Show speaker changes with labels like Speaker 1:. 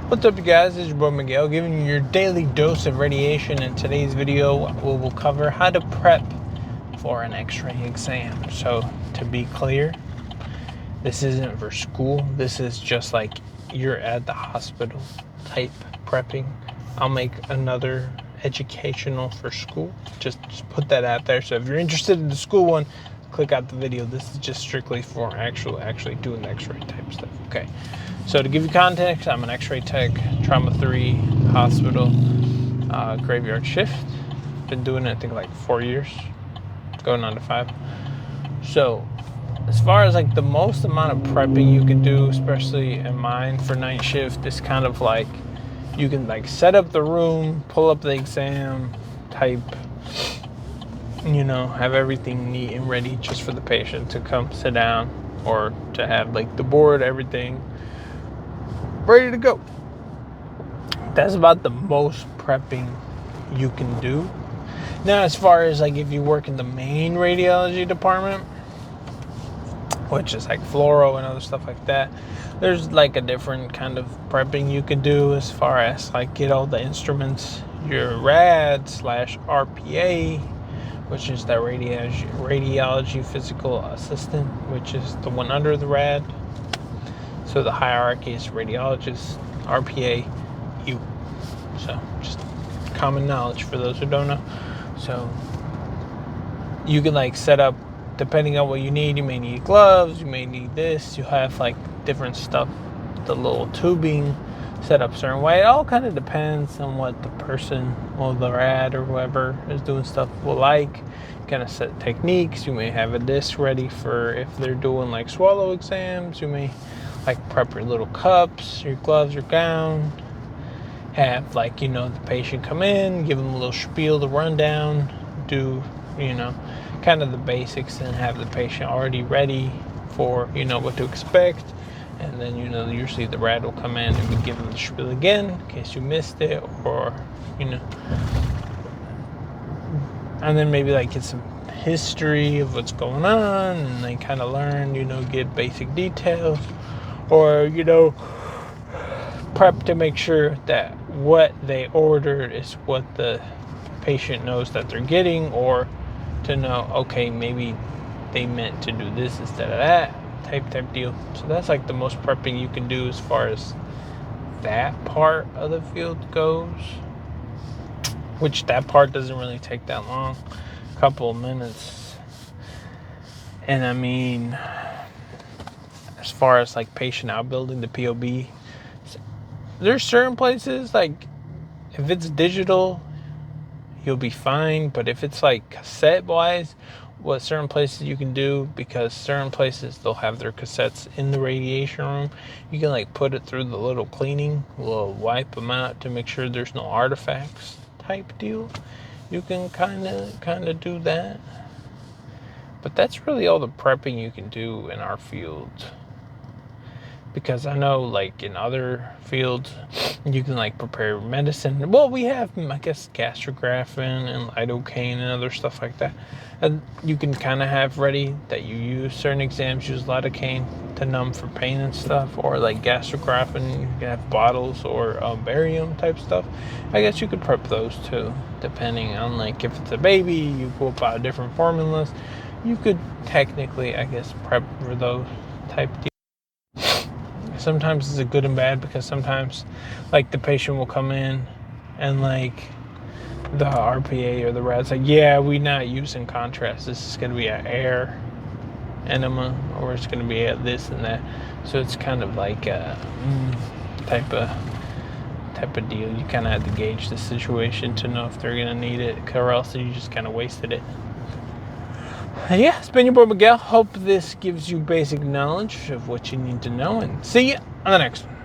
Speaker 1: What's up, you guys? This is your boy Miguel giving you your daily dose of radiation. In today's video, we will cover how to prep for an X-ray exam. So, to be clear, this isn't for school. This is just like you're at the hospital type prepping. I'll make another educational for school. Just put that out there. So if you're interested in the school one, click out the video. This is just strictly for actually doing the X-ray type stuff. Okay. So to give you context, I'm an Xray Tech, Trauma 3 hospital, graveyard shift. Been doing it, I think, like 4 years, going on to 5. So as far as like the most amount of prepping you can do, especially in mine for night shift, is kind of like you can like set up the room, pull up the exam type, have everything neat and ready just for the patient to come sit down, or to have like the board, everything ready to go. That's about the most prepping you can do. Now, as far as like if you work in the main radiology department, which is like fluoro and other stuff like that, there's like a different kind of prepping you can do as far as like get all the instruments, your RAD/RPA, which is that radiology physical assistant, which is the one under the RAD. So the hierarchy is radiologist, RPA, you. So just common knowledge for those who don't know. So you can like set up, depending on what you need. You may need gloves, you may need this. You have like different stuff, the little tubing set up certain way. It all kind of depends on what the person or the rad or whoever is doing stuff will like. Kind of set techniques. You may have a disc ready for if they're doing like swallow exams. You may like prep your little cups, your gloves, your gown. Have like, the patient come in, give them a little spiel, the rundown, do, kind of the basics, and have the patient already ready for, what to expect. And then, usually the rad will come in and we give them the spiel again in case you missed it, or, and then maybe like get some history of what's going on, and they kind of learn, get basic details, or, prep to make sure that what they ordered is what the patient knows that they're getting, or to know, okay, maybe they meant to do this instead of that type deal. So that's like the most prepping you can do as far as that part of the field goes, which that part doesn't really take that long, a couple of minutes. And I mean, as far as like patient outbuilding, the POB, there's certain places, like if it's digital, you'll be fine. But if it's like cassette wise, what certain places you can do, because certain places they'll have their cassettes in the radiation room, you can like put it through the little cleaning, we'll wipe them out to make sure there's no artifacts type deal. You can kind of do that. But that's really all the prepping you can do in our field. Because I know, like, in other fields, you can, like, prepare medicine. Well, we have, I guess, gastrographing and lidocaine and other stuff like that. And you can kind of have ready that you use certain exams, use lidocaine to numb for pain and stuff. Or, like, gastrographing, you can have bottles or barium type stuff. I guess you could prep those, too, depending on, like, if it's a baby, you go about different formulas. You could technically, I guess, prep for those type deals. Sometimes it's a good and bad, because sometimes like the patient will come in and like the RPA or the rad's like, yeah, we're not using contrast. This is going to be an air enema, or it's going to be a this and that. So it's kind of like a type of deal. You kind of have to gauge the situation to know if they're going to need it, or else you just kind of wasted it. Yeah, it's been your boy Miguel. Hope this gives you basic knowledge of what you need to know, and see you on the next one.